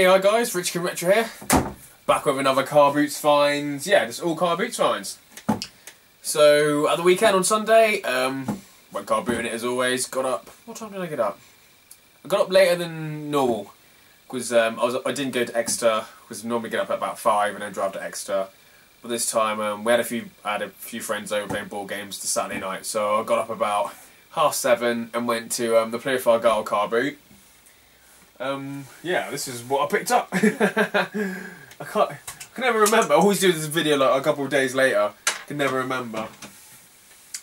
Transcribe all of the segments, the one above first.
Hi guys, RICHKINGRETRO here, back with another car boots finds. Yeah, just all car boots finds. So at the weekend on Sunday, went car booting it as always. Got up. What time did I get up? I got up later than normal because I didn't go to Exeter because normally get up at about 5 and then drive to Exeter. But this time I had a few friends over playing board games the Saturday night, so I got up about 7:30 and went to the Play for Girl car boot. Yeah, this is what I picked up. I can never remember. I always do this video like a couple of days later. I can never remember.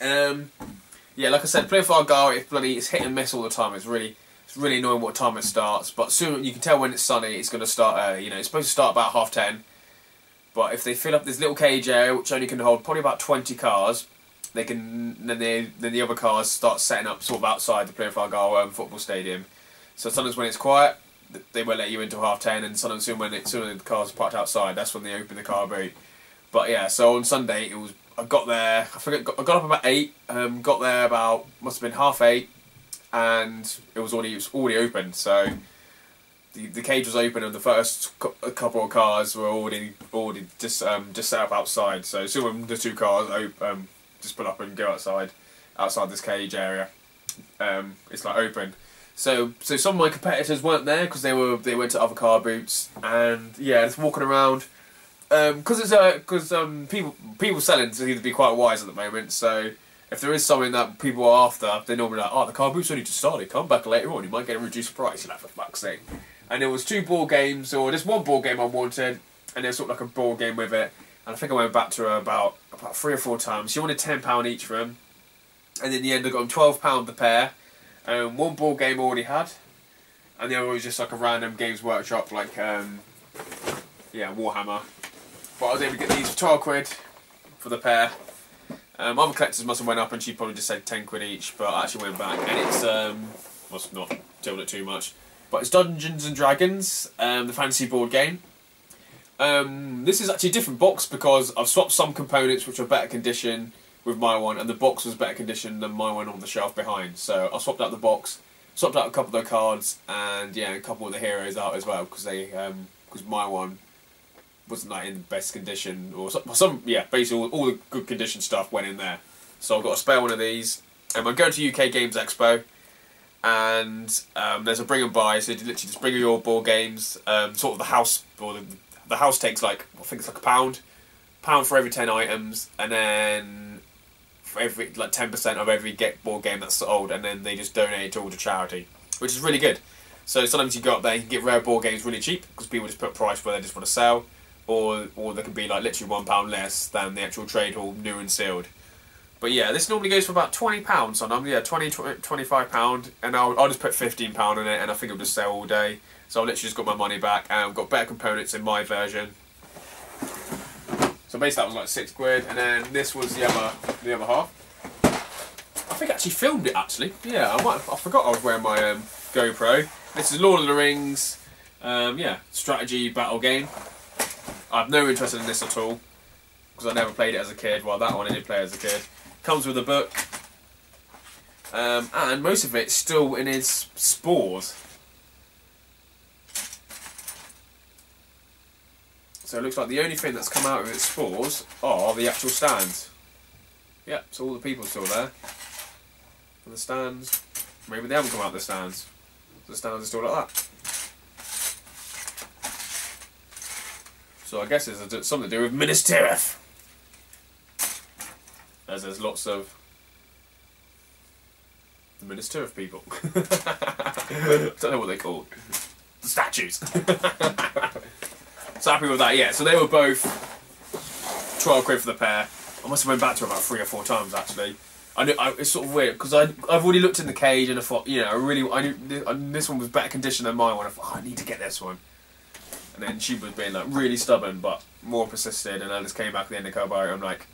Yeah, like I said, Play for Girl, it's hit and miss all the time. It's really annoying what time it starts. But soon you can tell when it's sunny, it's going to start early. You know, it's supposed to start about 10:30. But if they fill up this little cage area, which only can hold probably about 20 cars, then the other cars start setting up sort of outside the Play for Girl football stadium. So sometimes when it's quiet, they won't let you into 10:30, and sometimes when the cars are parked outside, that's when they open the car boot. But yeah, so on Sunday I got there. I got up about 8. Got there about must have been 7:30, and it was already open. So the cage was open, and the first couple of cars were already just set up outside. So soon the two cars just pull up and go outside this cage area, it's like open. So some of my competitors weren't there because they went to other car boots, and yeah, just walking around because people selling seem to be quite wise at the moment. So if there is something that people are after, they're normally like, oh, the car boot's only just started, come back later on, you might get a reduced price. You're like, for fuck's sake. And there was 2 board games, or just one board game I wanted, and there's sort of like a board game with it. And I think I went back to her about 3 or 4 times. She wanted £10 each for them, and in the end I got them £12 the pair. One board game I already had, and the other was just like a random Games Workshop, like yeah, Warhammer. But I was able to get these for 12 quid for the pair. Other collectors must have went up, and she probably just said 10 quid each, but I actually went back, and it's must not tilt it too much. But it's Dungeons and Dragons, the fantasy board game. This is actually a different box because I've swapped some components which are better condition with my one, and the box was better condition than my one on the shelf behind. So I swapped out the box, swapped out a couple of the cards, and yeah, a couple of the heroes out as well because my one wasn't like in the best condition, or yeah, basically all the good condition stuff went in there. So I've got a spare one of these, and I'm going to UK Games Expo, and there's a bring and buy, so you literally just bring your board games. Sort of the house, or the house takes like, I think it's like £1 for every 10 items, and then for every like 10% of every board game that's sold, and then they just donate it all to charity, which is really good. So sometimes you go up there, you can get rare board games really cheap because people just put a price where they just want to sell, or they can be like literally £1 less than the actual trade hall, new and sealed. But yeah, this normally goes for about £20 on them. Yeah, £25, and I'll just put £15 in it, and I think it'll just sell all day. So I've literally just got my money back, and I've got better components in my version. So basically that was like 6 quid, and then this was the other half. I think I actually filmed it actually. Yeah, I forgot I was wearing my GoPro. This is Lord of the Rings, yeah, strategy battle game. I have no interest in this at all because I never played it as a kid. Well, that one I did play as a kid. Comes with a book, and most of it's still in its spores. So it looks like the only thing that's come out of its spores are the actual stands. Yep, so all the people are still there. And the stands, maybe they haven't come out of the stands. The stands are still like that. So I guess it's something to do with Minas Tirith. As there's lots of the Minas Tirith people. I don't know what they're called. The statues. So happy with that, yeah. So they were both 12 quid for the pair. I must have went back to about 3 or 4 times actually. It's sort of weird because I've already looked in the cage and I thought, you know, I knew this one was better condition than my one. I thought, oh, I need to get this one. And then she was being like really stubborn, but more persisted. And I just came back at the end of the car. I'm like,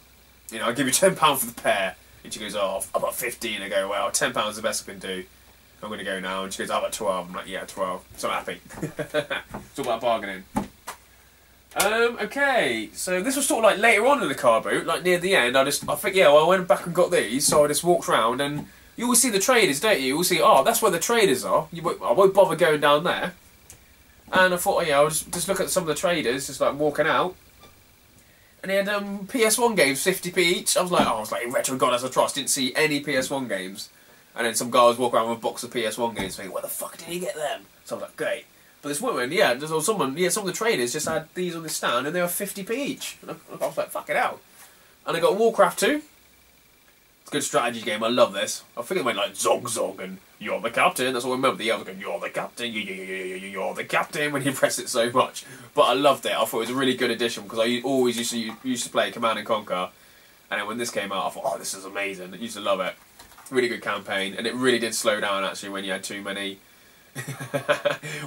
you know, I'll give you £10 for the pair. And she goes, oh, I've got 15. I go, well, £10 is the best I can do. I'm going to go now. And she goes, how about 12? I'm like, yeah, 12. So I'm happy. It's all about bargaining. Okay, so this was sort of like later on in the car boot, like near the end. I think, yeah, well, I went back and got these, so I just walked around, and you always see the traders, don't you? You always see, oh, that's where the traders are. I won't bother going down there. And I thought, oh, yeah, I'll just look at some of the traders, just like walking out. And he had PS1 games, 50p each. I was like, Retro God has a trust. Didn't see any PS1 games. And then some guy was walking around with a box of PS1 games thinking, where the fuck did he get them? So I was like, great. But this woman, some of the traders just had these on the stand and they were 50p each. And I was like, fuck it out. And I got Warcraft 2. It's a good strategy game, I love this. I think it went like Zog Zog and you're the captain. That's all I remember. The other going, you're the captain, you're the captain when you press it so much. But I loved it. I thought it was a really good addition because I always used to play Command and Conquer. And then when this came out, I thought, oh, this is amazing. I used to love it. Really good campaign. And it really did slow down actually when you had too many...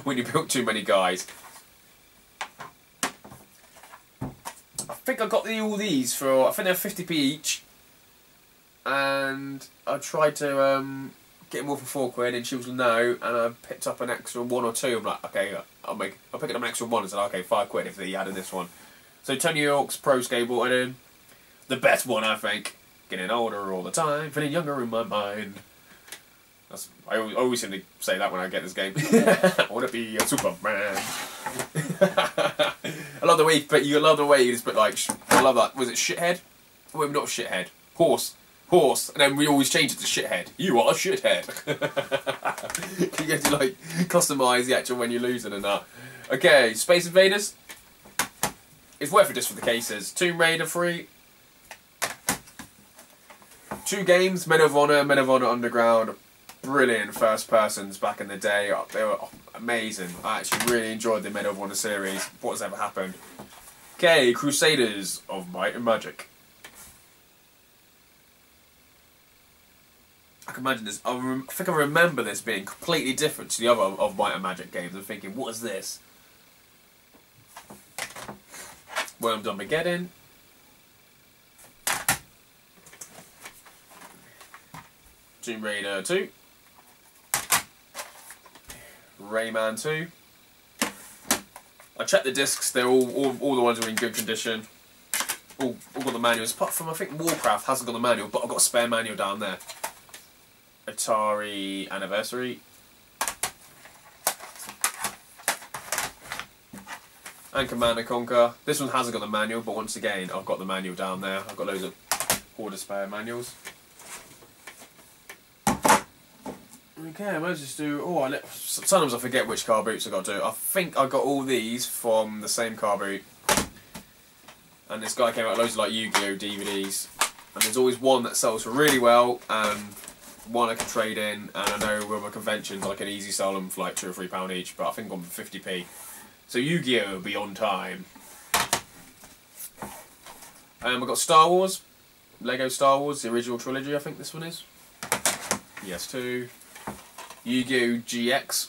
when you built too many guys. I think I got all these for, I think they're 50p each. And I tried to get them all for £4 and she was no, and I picked up an extra 1 or 2. I'm like, okay, I'll pick up an extra 1 and said, okay, £5 if they added this one. So Tony Hawk's Pro Skateboard and the best one I think. Getting older all the time, feeling younger in my mind. I always seem to say that when I get this game. I want to be a Superman. I love the way you just put like, I love that. Was it shithead? Well, not shithead. Horse. And then we always change it to shithead. You are a shithead. You get to like customise the actual when you're losing and that. Okay, Space Invaders. It's worth it just for the cases. Tomb Raider 3. 2 games, Medal of Honor Underground. Brilliant first persons back in the day. They were amazing. I actually really enjoyed the Medal of Honor series. What's ever happened? Okay, Crusaders of Might and Magic. I can imagine this. I think I remember this being completely different to the other of Might and Magic games. I'm thinking, what is this? Worms Armageddon. Tomb Raider 2. Rayman 2. I checked the discs, they're all the ones are in good condition. All got the manuals, apart from I think Warcraft hasn't got the manual, but I've got a spare manual down there. Atari Anniversary. And Command and Conquer. This one hasn't got the manual, but once again, I've got the manual down there. I've got loads of order spare manuals. Okay, I might just do... Oh, sometimes I forget which car boots I got to do. I think I got all these from the same car boot. And this guy came out with loads of like Yu-Gi-Oh! DVDs. And there's always one that sells for really well, and one I can trade in. And I know with my conventions I can easily sell them for like £2 or £3 each, but I think I'm for 50p. So Yu-Gi-Oh! Will be on time. I've got Star Wars. Lego Star Wars, the original trilogy I think this one is. PS2. Yu-Gi-Oh! GX.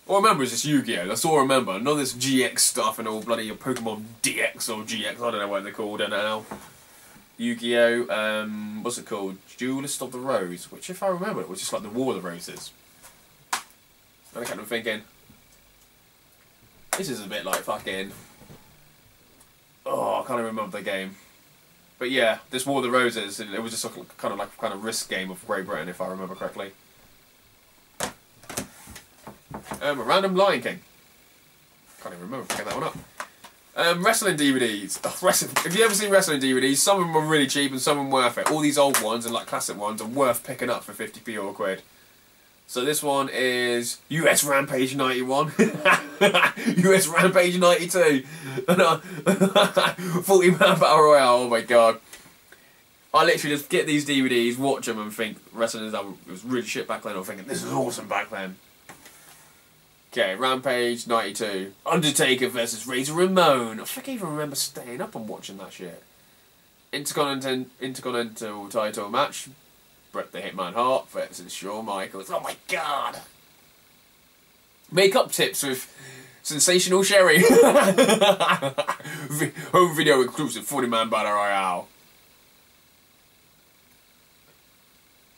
All I remember is this Yu-Gi-Oh! That's all I remember. None of this GX stuff and all bloody Pokemon DX or GX. I don't know what they're called now. Yu-Gi-Oh! What's it called? Duelist of the Rose. Which, if I remember, it was just like the War of the Roses. And I kept on thinking, this is a bit like fucking... Oh, I can't even remember the game. But yeah, this War of the Roses, it was just a kind of risk game of Great Britain, if I remember correctly. A random Lion King. Can't even remember, get that one up. Wrestling DVDs. Have you ever seen wrestling DVDs? Some of them are really cheap and some of them worth it. All these old ones and like classic ones are worth picking up for 50p or £1. So this one is US Rampage 91, US Rampage 92, and 40-man Battle Royale, oh my god. I literally just get these DVDs, watch them and think wrestling was really shit back then, I'm thinking this is awesome back then. Okay, Rampage 92, Undertaker versus Razor Ramon. I think I even remember staying up and watching that shit. Intercontinental title match. Bret the Hitman Hart versus Shawn Michaels. Oh my god! Makeup tips with Sensational Sherry. Home video exclusive 40-man Battle Royale.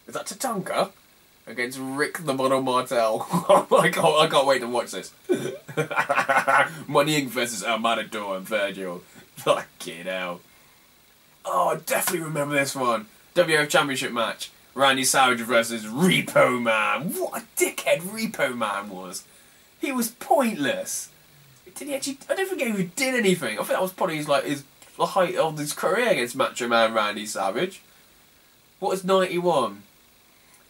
Is that Tatanka? Against Rick the Model Martel. Oh my god, I can't wait to watch this. Money Inc. versus El Matador and Virgil. Fucking hell. Oh, I definitely remember this one. WF Championship match. Randy Savage versus Repo Man. What a dickhead Repo Man was. He was pointless. Did he actually? I don't think he even did anything. I think that was probably his the height of his career against Macho Man Randy Savage. What is 91?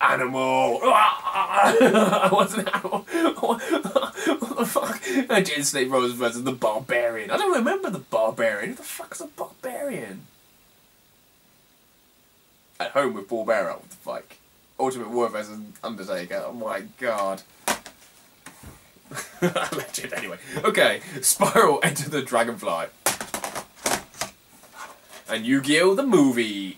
Animal! I wasn't an animal. What the fuck? And Jane Snake Rose versus the Barbarian. I don't remember the Barbarian. Who the fuck's a Barbarian? At home with Paul Bearer. What the fuck? Ultimate War versus Undertaker. Oh my god. Legend, anyway. Okay, Spiral Enter the Dragonfly. And Yu-Gi-Oh! The movie.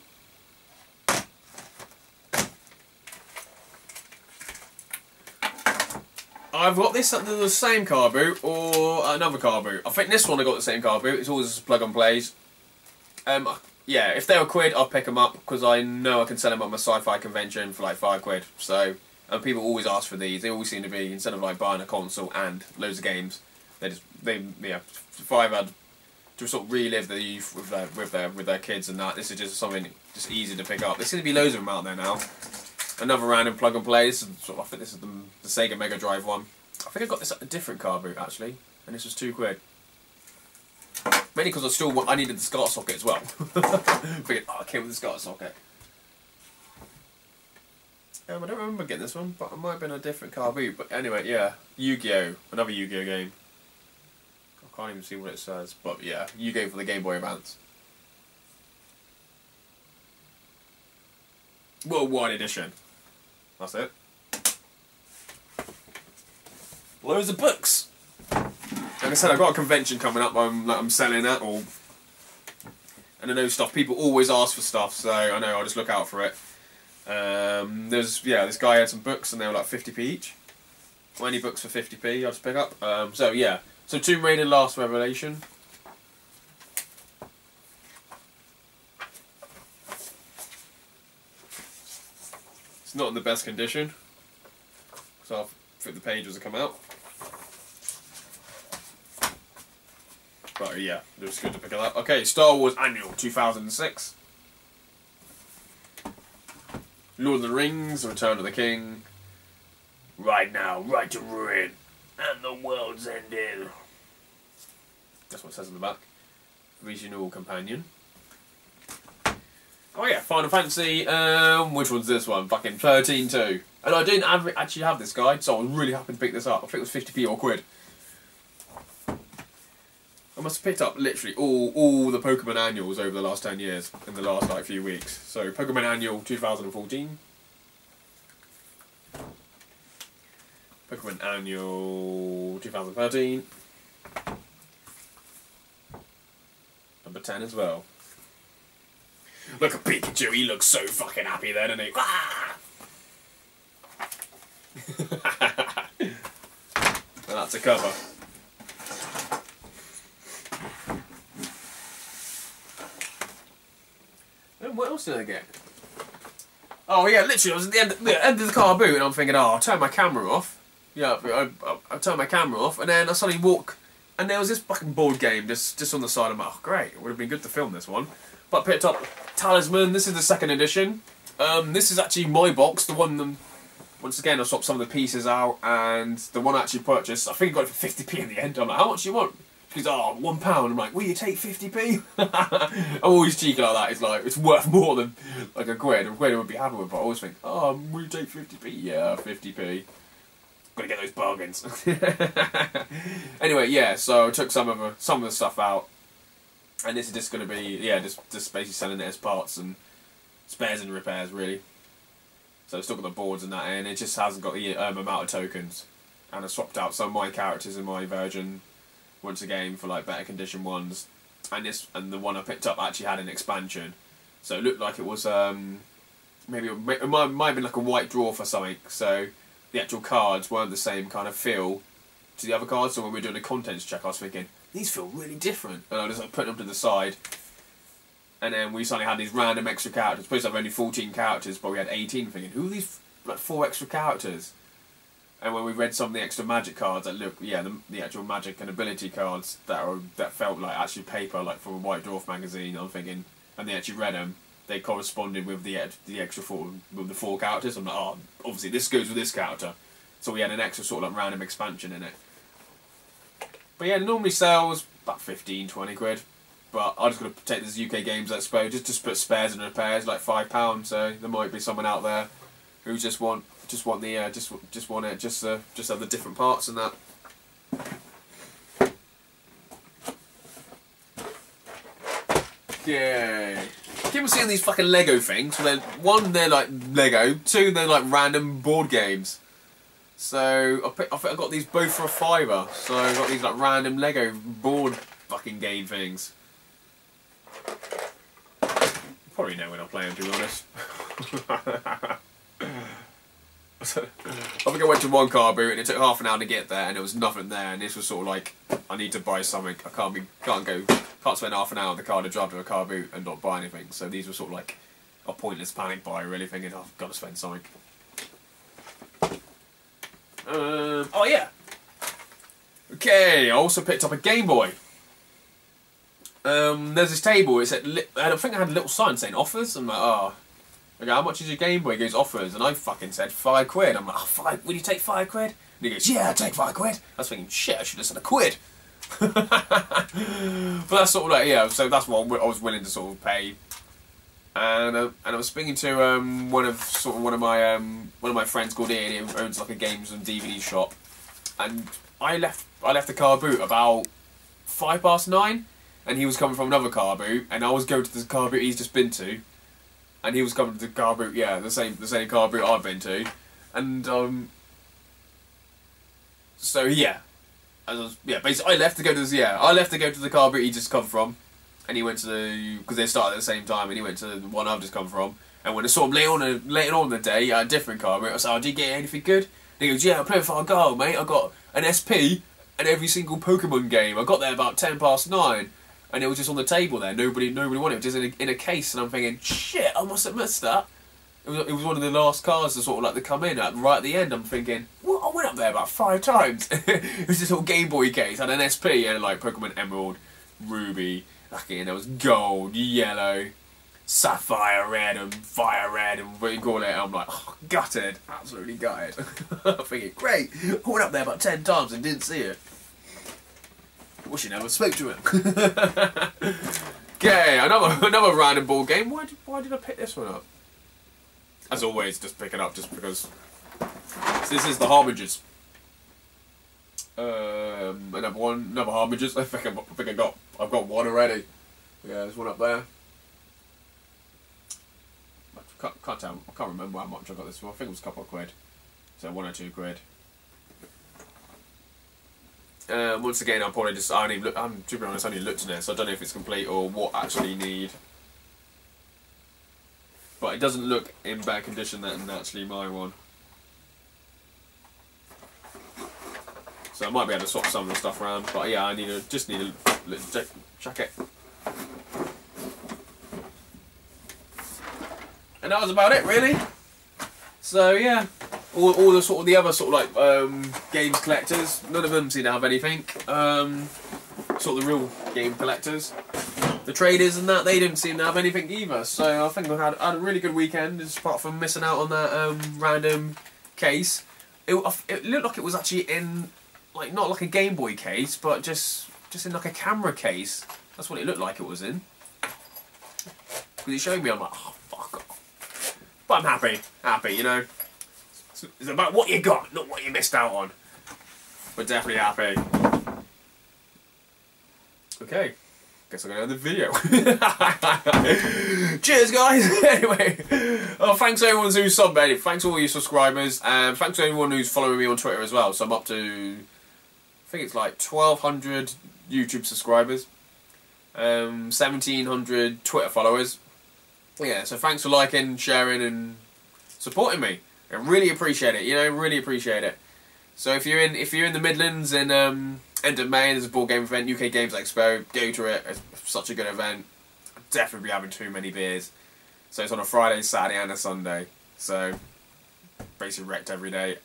I've got this under the same car boot or another car boot. I think this one I got the same car boot. It's always plug and plays. Yeah, if they were quid, I'll pick them up because I know I can sell them at my sci-fi convention for like £5. So, and people always ask for these. They always seem to be, instead of like buying a console and loads of games, if I had to sort of relive the youth with their kids and that, this is just something just easy to pick up. There seem to be loads of them out there now. Another random plug and play. I think this is the Sega Mega Drive one. I think I got this at a different car boot actually, and this was £2. Mainly because I needed the SCART socket as well. Figured, oh, I came with the SCART socket. I don't remember getting this one, but it might have been a different car boot. But anyway, yeah, Yu-Gi-Oh! Another Yu-Gi-Oh! Game. I can't even see what it says, but yeah, Yu-Gi-Oh! For the Game Boy Advance. Worldwide Edition. That's it. Loads of books. Like I said, I've got a convention coming up I'm selling at, and I know stuff, people always ask for stuff, so I know I'll just look out for it. This guy had some books and they were like 50p each. Well, any books for 50p I'll just pick up. So yeah, so Tomb Raider Last Revelation. It's not in the best condition, so I think the pages will come out. But yeah, it was good to pick it up. Okay, Star Wars Annual 2006. Lord of the Rings, Return of the King. Right now, right to ruin, and the world's ended. That's what it says on the back. Regional Companion. Oh yeah, Final Fantasy, which one's this one? Fucking 13-2. And I didn't actually have this guide, so I was really happy to pick this up. I think it was 50p or quid. I must have picked up literally all the Pokemon annuals over the last 10 years, in the last like few weeks. So, Pokemon Annual 2014. Pokemon Annual 2013. Number 10 as well. Look at Pikachu, he looks so fucking happy then, doesn't he? Ah! And that's a cover. And what else did I get? Oh yeah, literally I was at the end of the car boot and I'm thinking, oh, I'll turn my camera off. Yeah, I turned my camera off and then I suddenly walk and there was this fucking board game just on the side. I'm like, oh great, it would have been good to film this one. But I picked up Talisman. This is the second edition. This is actually my box, the one. Once again, I swapped some of the pieces out, and the one I actually purchased, I think I got it for 50p in the end. I'm like, how much do you want? She goes, oh, £1. I'm like, will you take 50p? I'm always cheeky like that. It's like, it's worth more than like a quid. A quid I would be happy with, but I always think, oh, will you take 50p? Yeah, 50p. Gotta get those bargains. Anyway, yeah, so I took some of the stuff out. And this is just going to be, yeah, just basically selling it as parts and spares and repairs, really. So it's still got the boards and that, and it just hasn't got the amount of tokens. And I swapped out some of my characters in my version once again for like better condition ones. And the one I picked up actually had an expansion, so it looked like it was maybe it might have been like a white draw for something. So the actual cards weren't the same kind of feel to the other cards. So when we were doing a contents check, I was thinking, these feel really different, and I just like put them to the side. And then we suddenly had these random extra characters. Supposed to have only 14 characters, but we had 18. Thinking, who are these like 4 extra characters? And when we read some of the extra magic cards, that look, yeah, the actual magic and ability cards that felt like actually paper, like from a White Dwarf magazine. I'm thinking, and they actually read them. They corresponded with the extra 4 with the 4 characters. I'm like, oh, obviously this goes with this character. So we had an extra sort of like random expansion in it. But yeah, it normally sells about 15, 20 quid. But I'm just going to take this UK Games Expo, just put spares and repairs, like £5. So there might be someone out there who just want have the different parts and that. Yeah. I keep on seeing these fucking Lego things. So one, they're like Lego. Two, they're like random board games. So I got these both for £5. So I got these like random Lego board fucking game things. Probably know when I play them, to be honest. I think I went to one car boot and it took half an hour to get there, and there was nothing there. And this was sort of like, I need to buy something. I can't spend half an hour in the car to drive to a car boot and not buy anything. So these were sort of like a pointless panic buy, really, thinking, oh, I've got to spend something. Oh yeah. Okay, I also picked up a Game Boy. There's this table. It said, I think I had a little sign saying offers. I'm like, oh, okay, how much is your Game Boy? He goes, offers, and I fucking said £5. I'm like, oh, 5? Will you take £5? And he goes, yeah, I'll take £5. I was thinking, shit, I should have said £1. But that's sort of like, yeah. So that's what I was willing to sort of pay. And I was speaking to one of my friends called Ian. He owns like a games and DVD shop, and I left the car boot about 9:05. And he was coming from another car boot, and I was going to the car boot he's just been to, and he was coming to the car boot, yeah, the same car boot I've been to, and so yeah, basically I left to go to the car boot he just come from, and he went to because they started at the same time, and he went to the one I've just come from, and when I saw him later on in the day at a different car boot, I said, oh, did you get anything good? And he goes, yeah, I played for a goal, mate. I got an SP and every single Pokemon game. I got there about 9:10. And it was just on the table there. Nobody wanted it. Just in a case. And I'm thinking, shit, I must have missed that. It was one of the last cars to sort of like to come in right at the end. I'm thinking, what? I went up there about 5 times. It was this little Game Boy case. Had an SP and like Pokemon Emerald, Ruby, and there was gold, yellow, sapphire red, and fire red, and what you call it. And I'm like, oh, gutted, absolutely gutted. I'm thinking, great. I went up there about 10 times and didn't see it. Wish you never spoke to him. Okay, another random ball game. Why did I pick this one up? As always, just pick it up just because. So this is the Harbingers. Another Harbingers. I've got one already. Yeah, there's one up there. Can't tell. I can't remember how much I got this for. I think it was a couple of quid. So 1 or 2 quid. Once again, I'll probably just, to be honest, I only looked at it, so I don't know if it's complete or what I actually need. But it doesn't look in bad condition than actually my one. So I might be able to swap some of the stuff around, but yeah, I just need to check it. And that was about it, really. So yeah. All the sort of the other sort of like games collectors, none of them seem to have anything. Sort of the real game collectors, the traders and that, they didn't seem to have anything either. So I think I had a really good weekend, just apart from missing out on that random case. It looked like it was actually in like not like a Game Boy case, but just in like a camera case. That's what it looked like it was in. Because it showed me, I'm like, oh fuck off. But I'm happy, you know. It's about what you got, not what you missed out on. But definitely happy. Okay, guess I'm going to end the video. Cheers, guys. Anyway, thanks to everyone who's subbed. Thanks to all your subscribers, and thanks to everyone who's following me on Twitter as well. So I'm up to, I think it's like 1,200 YouTube subscribers, 1,700 Twitter followers. Yeah, so thanks for liking, sharing, and supporting me. I really appreciate it, you know, really appreciate it. So if you're in the Midlands in end of May, there's a board game event, UK Games Expo, go to it. It's such a good event. I'll definitely be having too many beers. So it's on a Friday, Saturday and a Sunday. So basically wrecked every day.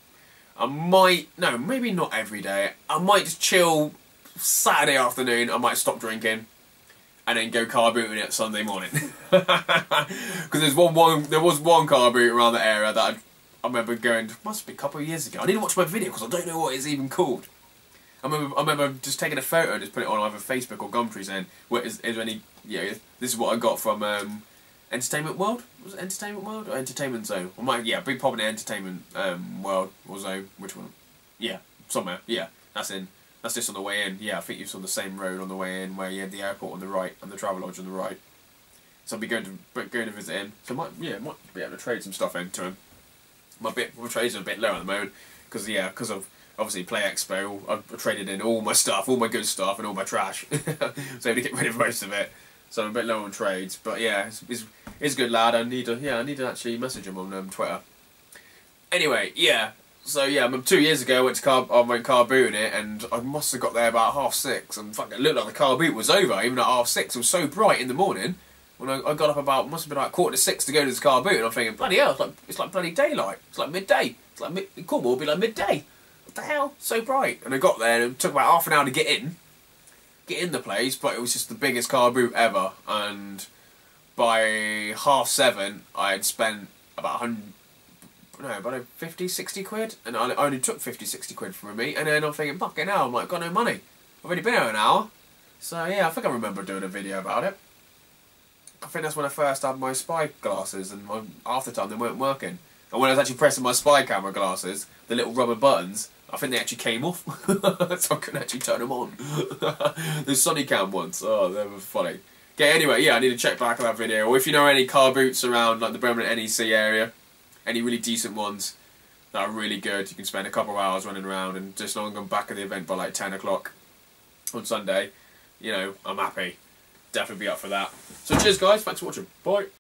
Maybe not every day. I might just chill Saturday afternoon, I might stop drinking and then go car booting it Sunday morning. Because there was one car boot around the area that I remember going, must be a couple of years ago. I need to watch my video because I don't know what it's even called. I remember just taking a photo and just putting it on either Facebook or Gumtree saying, is there any, this is what I got from Entertainment World? Was it Entertainment World or Entertainment Zone? Big pop in the Entertainment World or Zone. Which one? Yeah, somewhere. Yeah, that's just on the way in. Yeah, I think you saw the same road on the way in where you had the airport on the right and the Travelodge on the right. So I'll be going to visit him. So might be able to trade some stuff into him. My trades are a bit low at the moment because of obviously Play Expo. I've traded in all my stuff, all my good stuff, and all my trash. So to get rid of most of it. So I'm a bit low on trades, but yeah, he's a good lad. I need to actually message him on Twitter. Anyway, yeah. So yeah, 2 years ago I went car booting it, and I must have got there about 6:30, and fucking it looked like the car boot was over even at 6:30. It was so bright in the morning. When I got up must have been like 5:45 to go to this car boot, and I'm thinking, bloody hell, it's like bloody daylight. It's like midday. It's like in Cornwall it'll be like midday. What the hell? So bright. And I got there, and it took about half an hour to get in the place, but it was just the biggest car boot ever. And by 7:30, I had spent about 50, 60 quid, and I only took 50, 60 quid from me. And then I'm thinking, fucking hell, I'm like, got no money. I've only been here an hour. So yeah, I think I remember doing a video about it. I think that's when I first had my spy glasses, and after time they weren't working. And when I was actually pressing my spy camera glasses, the little rubber buttons, I think they actually came off, so I couldn't actually turn them on. The Sunnycam ones, oh, they were funny. Okay, anyway, yeah, I need to check back on that video. Or if you know any car boots around, like the Birmingham NEC area, any really decent ones that are really good, you can spend a couple of hours running around, and just long I'm back at the event by like 10 o'clock on Sunday, I'm happy. Definitely be up for that. So cheers guys, thanks for watching, bye.